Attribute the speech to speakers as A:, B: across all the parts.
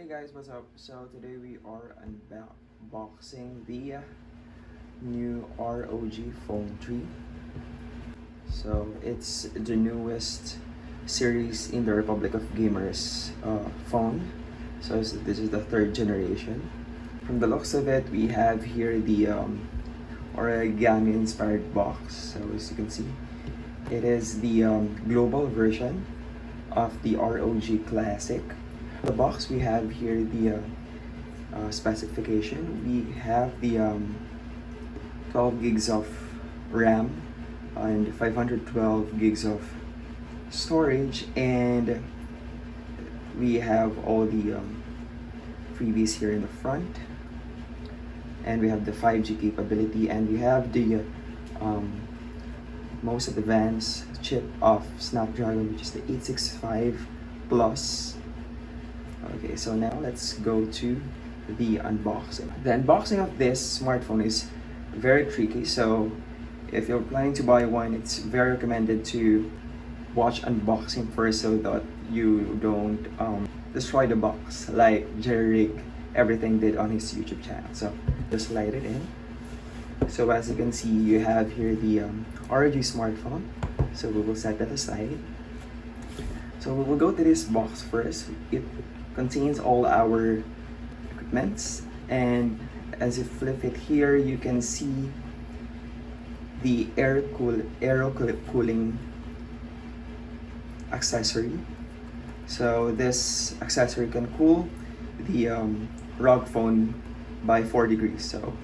A: Hey guys, what's up? So today we are unboxing the new ROG Phone 3. So it's the newest series in the Republic of Gamers phone. So this is the third generation. From the looks of it, we have here the origami inspired box. So as you can see, it is the global version of the ROG Classic. The box, we have here the specification. We have the 12 gigs of RAM and 512 gigs of storage, and we have all the freebies here in the front, and we have the 5G capability, and we have the most advanced chip of Snapdragon, which is the 865 Plus. Okay, so now let's go to the unboxing. The unboxing of this smartphone is very tricky, so if you're planning to buy one, it's very recommended to watch unboxing first so that you don't destroy the box like Jerry Rig everything did on his YouTube channel. So just slide it in. So as you can see, you have here the ROG smartphone. So we will set that aside. So we will go to this box first. It contains all our equipments, and as you flip it here, you can see the air cooling accessory. So this accessory can cool the ROG phone by 4 degrees. So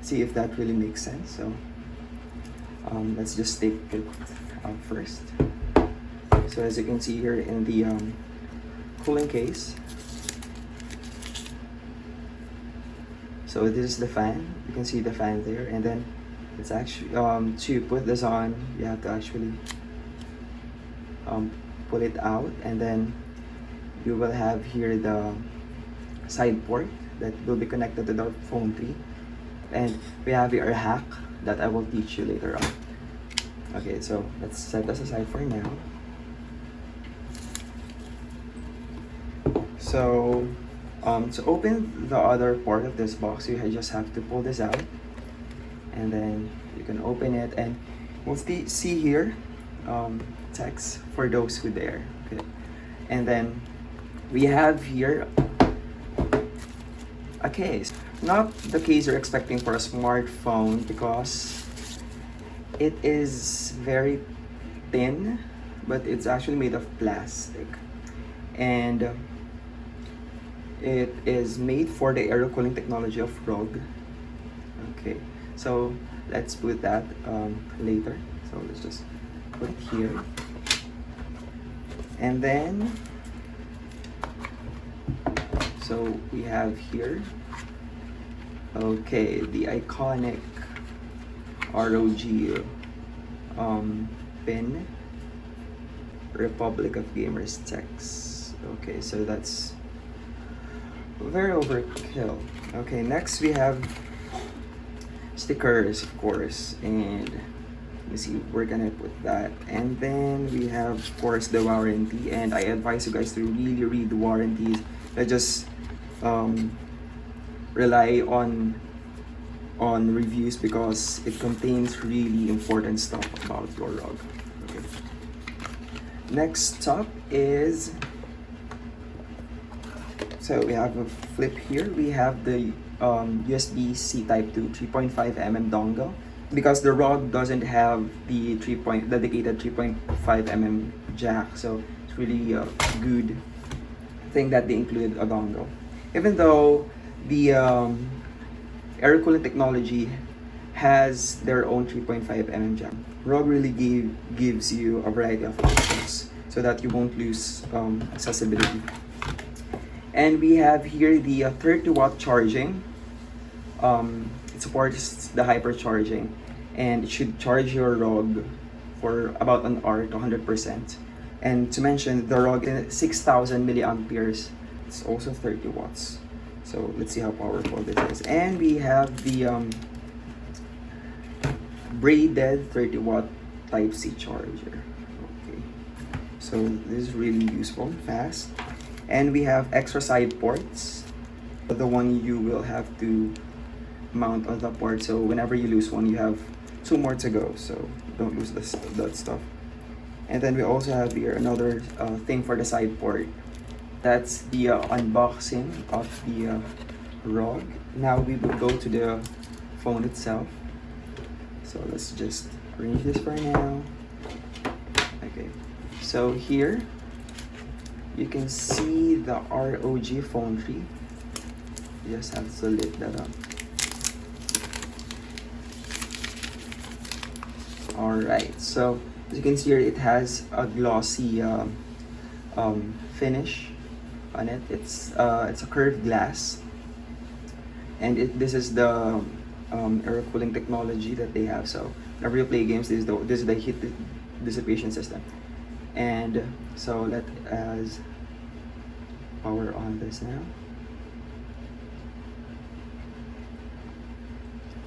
A: see if that really makes sense. So let's just take it out first. So as you can see here in the cooling case, so this is the fan. You can see the fan there, and then it's actually to put this on, you have to actually pull it out, and then you will have here the side port that will be connected to the phone 3, and we have here a hack that I will teach you later on. Okay, so let's set this aside for now. So to open the other part of this box, you just have to pull this out, and then you can open it, and we'll see here text for those who dare. Okay, and then we have here a case. Not the case you're expecting for a smartphone, because it is very thin, but it's actually made of plastic, and it is made for the air cooling technology of ROG. Okay, so let's put that later. So let's just put it here, and then so we have here, okay, the iconic ROG pin, Republic of Gamers text. Okay, so that's very overkill. Okay, next we have stickers, of course, and let me see, we're gonna put that, and then we have, of course, the warranty, and I advise you guys to really read the warranties. Just rely on reviews, because it contains really important stuff about your ROG. Okay, next up is, so we have a flip here. We have the USB-C Type 2 3.5mm dongle, because the ROG doesn't have the dedicated 3.5mm jack, so it's really a good thing that they included a dongle. Even though the air cooling technology has their own 3.5mm jack, ROG really gives you a variety of options so that you won't lose accessibility. And we have here the 30-watt charging. It supports the hypercharging, and it should charge your ROG for about an hour to 100%. And to mention, the ROG is 6,000 milliamperes. It's also 30 watts. So let's see how powerful this is. And we have the braided 30-watt Type-C charger. Okay, so this is really useful, fast. And we have extra side ports, the one you will have to mount on the port, so whenever you lose one you have two more to go, so don't lose that stuff. And then we also have here another thing for the side port. That's the unboxing of the ROG. Now we will go to the phone itself, so let's just arrange this for now. Okay, so here you can see the ROG Phone 3. You just have to lift that up. Alright, so as you can see here, it has a glossy finish on it. It's a curved glass, and this is the air cooling technology that they have. So whenever you play games, this is the heat dissipation system. And so let us power on this now.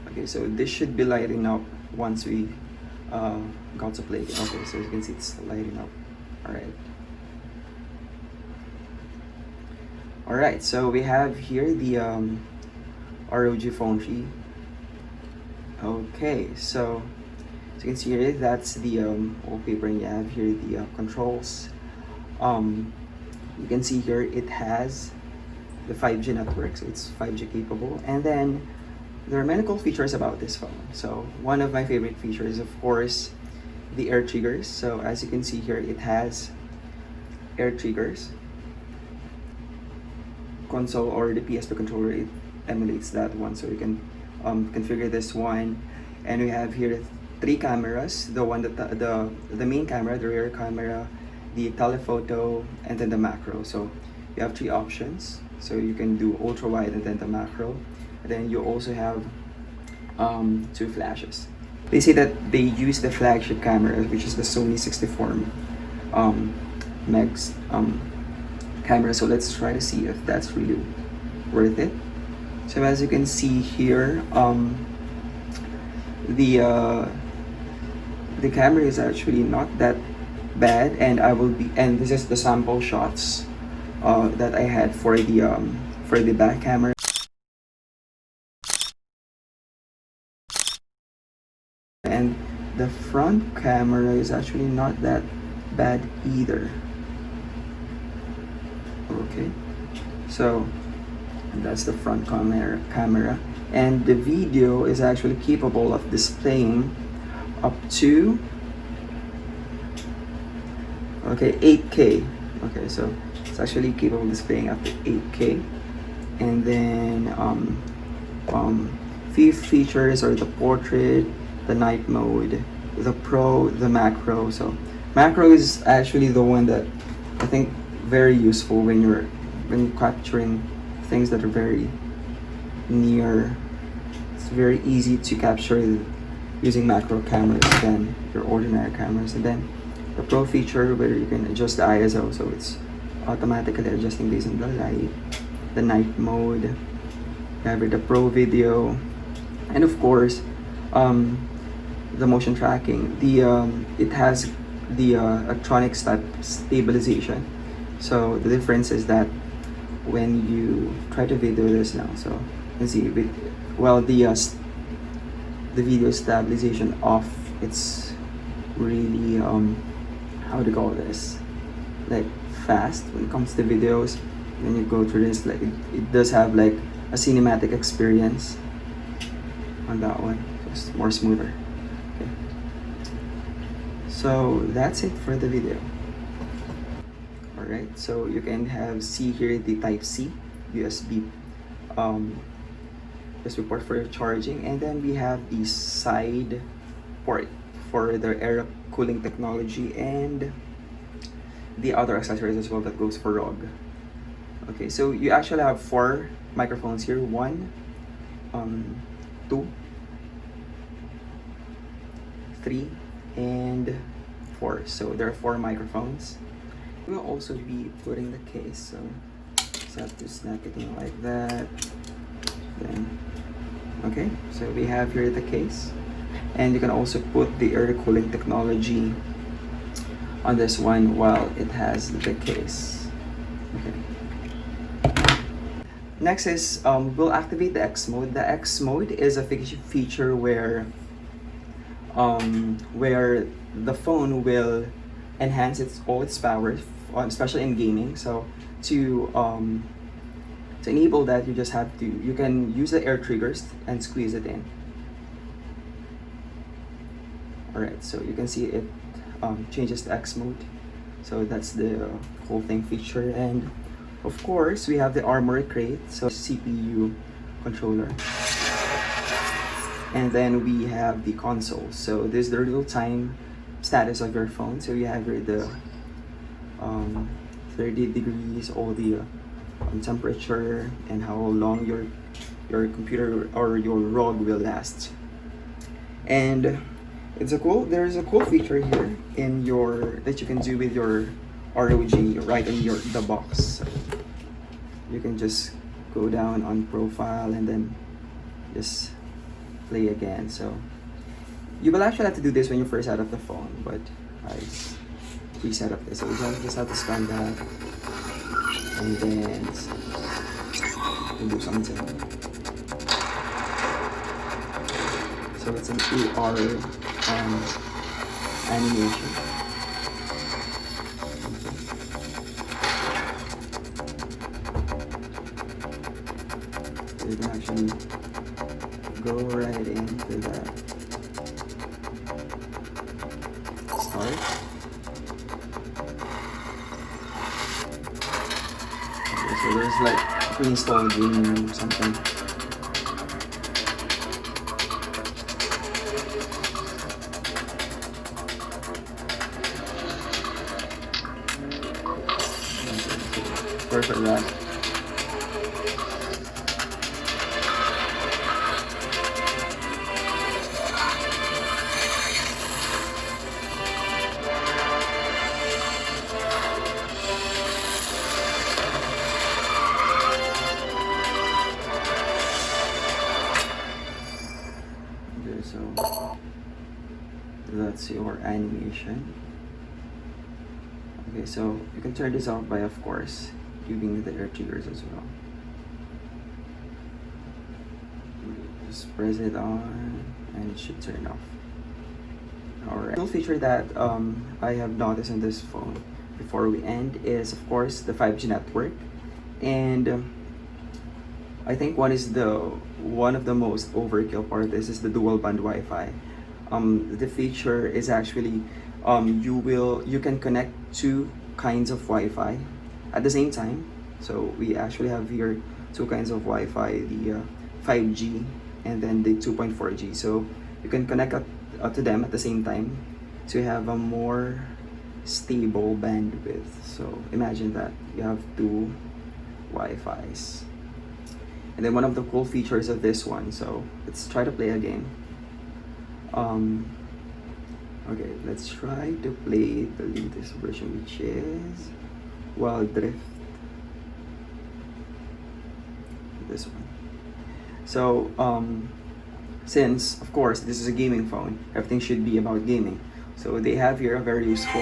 A: Okay, so this should be lighting up once we got to play. Okay, so you can see it's lighting up. Alright, so we have here the ROG Phone 3. Okay, so as you can see here, that's the wallpaper, and you have here the controls. You can see here it has the 5G network, so it's 5G capable. And then there are many cool features about this phone. So one of my favorite features, of course, the air triggers. So as you can see here, it has air triggers. Console or the PSP controller, it emulates that one, so you can configure this one. And we have here 3 cameras: the one that the main camera, the rear camera, the telephoto, and then the macro. So you have 3 options, so you can do ultra wide and then the macro. And then you also have 2 flashes. They say that they use the flagship camera, which is the Sony 64 megs camera. So let's try to see if that's really worth it. So as you can see here, the camera is actually not that bad, and and this is the sample shots that I had for the back camera. And the front camera is actually not that bad either. Okay, so that's the front camera, and the video is actually capable of displaying up to 8K. Okay, so it's actually capable of displaying up to 8K. And then few features are the portrait, the night mode, the pro, the macro. So macro is actually the one that I think very useful when you're capturing things that are very near. It's very easy to capture using macro cameras than your ordinary cameras. And then the pro feature, where you can adjust the ISO, so it's automatically adjusting based on the light. The night mode, the pro video, and of course the motion tracking. It has the electronic stabilization. So the difference is that when you try to video this now, so you can see the video stabilization off, it's really how do you call this, like fast when it comes to videos. When you go through this, like it does have like a cinematic experience on that one, just more smoother. Okay, so that's it for the video. Alright, so you can see here the Type-C USB port for charging, and then we have the side port for the air cooling technology and the other accessories as well that goes for ROG. Okay, so you actually have 4 microphones here: 1, 2, 3, and 4. So there are 4 microphones. We'll also be putting the case, so just have to snap it in like that. Then, okay, so we have here the case, and you can also put the air cooling technology on this one while it has the case. Next is we'll activate the X mode. The X mode is a feature where the phone will enhance all its power, especially in gaming. So to enable that, you can use the air triggers and squeeze it in. Alright, so you can see it changes the X mode. So that's the whole thing feature. And of course, we have the armor crate, so CPU controller. And then we have the console. So this is the real-time status of your phone. So you have here the 30 degrees, all the temperature, and how long your computer or your ROG will last. And there's a cool feature here that you can do with your ROG right in the box. So you can just go down on profile and then just play again. So you will actually have to do this when you first set up the phone, but I reset up this. So you just have to scan that and then do something. So it's an AR animation. So you can actually go right into that. Start. Okay, so there's like pre-installed game or something. Perfect that. Okay, so that's your animation. Okay, so you can turn this off by, of course, using the air triggers as well. Just press it on and it should turn off. Alright. Another feature that I have noticed on this phone before we end is, of course, the 5G network. And I think one of the most overkill part is the dual band Wi-Fi. The feature is actually you can connect two kinds of Wi-Fi at the same time. So we actually have here two kinds of Wi-Fi, the 5G and then the 2.4G. So you can connect to them at the same time to have a more stable bandwidth. So imagine that you have two Wi-Fis. And then one of the cool features of this one, so let's try to play a game. Okay, let's try to play the latest version, which is Wild Drift. This one. So since of course this is a gaming phone, everything should be about gaming. So they have here a very useful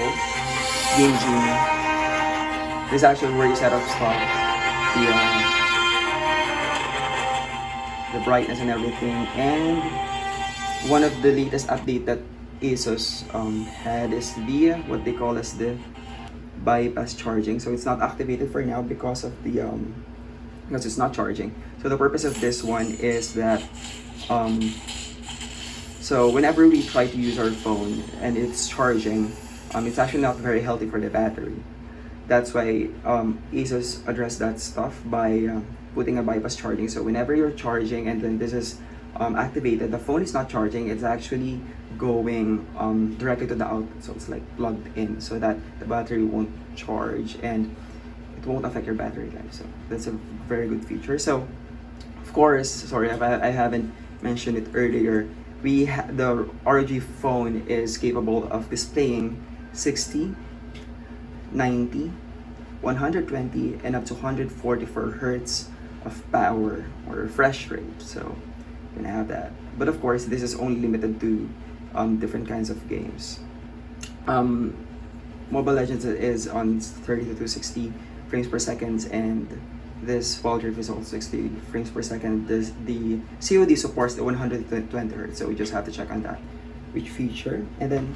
A: Game Genie. This is actually where you set up stuff, the brightness and everything. And one of the latest update that Asus had is what they call as the bypass charging. So it's not activated for now because it's not charging. So the purpose of this one is that so whenever we try to use our phone and it's charging, it's actually not very healthy for the battery. That's why Asus addressed that stuff by putting a bypass charging. So whenever you're charging and then this is activated, the phone is not charging, it's actually going directly to the output. So it's like plugged in so that the battery won't charge and it won't affect your battery life. So that's a very good feature. So of course, sorry if I haven't mentioned it earlier, the ROG phone is capable of displaying 60, 90, 120 and up to 144 hertz of power or refresh rate. So you can have that, but of course this is only limited to different kinds of games. Mobile Legends is on 30 to 260 frames per second, and this fall drift is also 60 frames per second. The COD supports the 120 Hz, so we just have to check on that, which feature. And then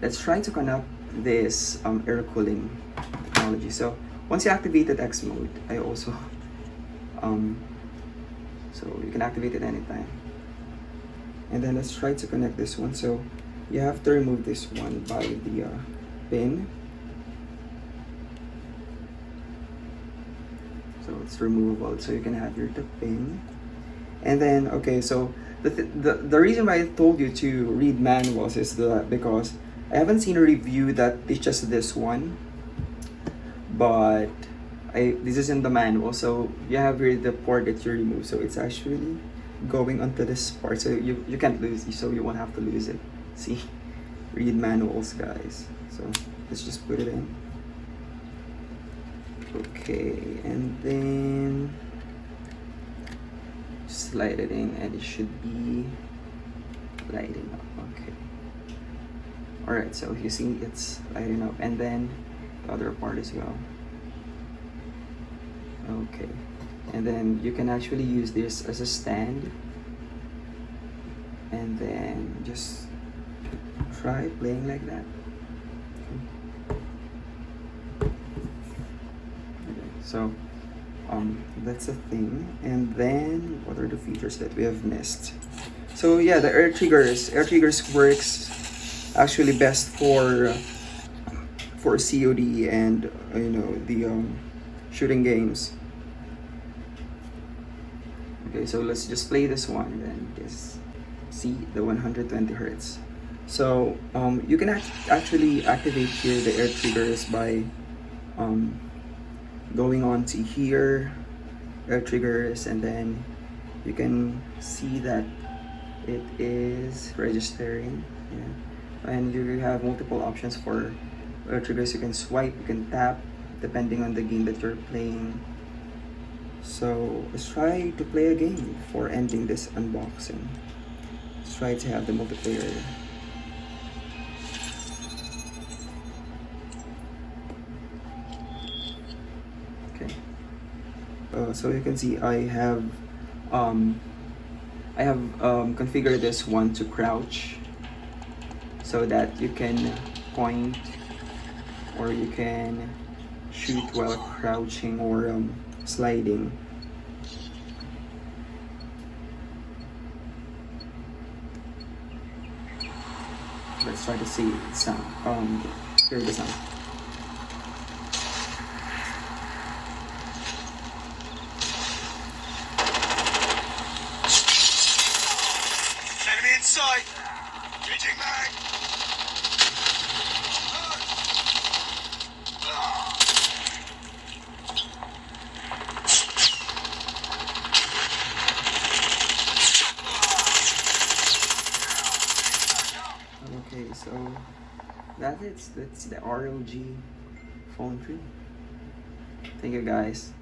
A: let's try to connect this air cooling technology. So once you activated X mode, I also so you can activate it anytime. And then let's try to connect this one. So you have to remove this one by the pin. So it's removable, so you can have your pin. And then okay, so the reason why I told you to read manuals is that because I haven't seen a review that teaches this one, but this is in the manual. So you have here the port that you remove, so it's actually going onto this part, so you can't lose, so you won't have to lose it. See, read manuals, guys. So let's just put it in. Okay, and then slide it in, and it should be lighting up. Okay, all right, so you see it's lighting up, and then the other part as well. Okay, and then you can actually use this as a stand, and then just try playing like that. Okay, so that's the thing. And then what are the features that we have missed? So yeah, the air triggers works actually best for COD and the shooting games. Okay, so let's just play this one and then just see the 120 Hz. So you can actually activate here the air triggers by going on to here, air triggers, and then you can see that it is registering. Yeah. And you have multiple options for air triggers. You can swipe, you can tap, depending on the game that you're playing. So let's try to play a game before ending this unboxing. Let's try to have the multiplayer. Okay. So you can see I have configured this one to crouch, so that you can point or you can shoot while crouching or sliding. Let's try to see the sound. Hear the sound.
B: Enemy in sight. Changing mag.
A: Okay, so that's the ROG Phone 3. Thank you, guys.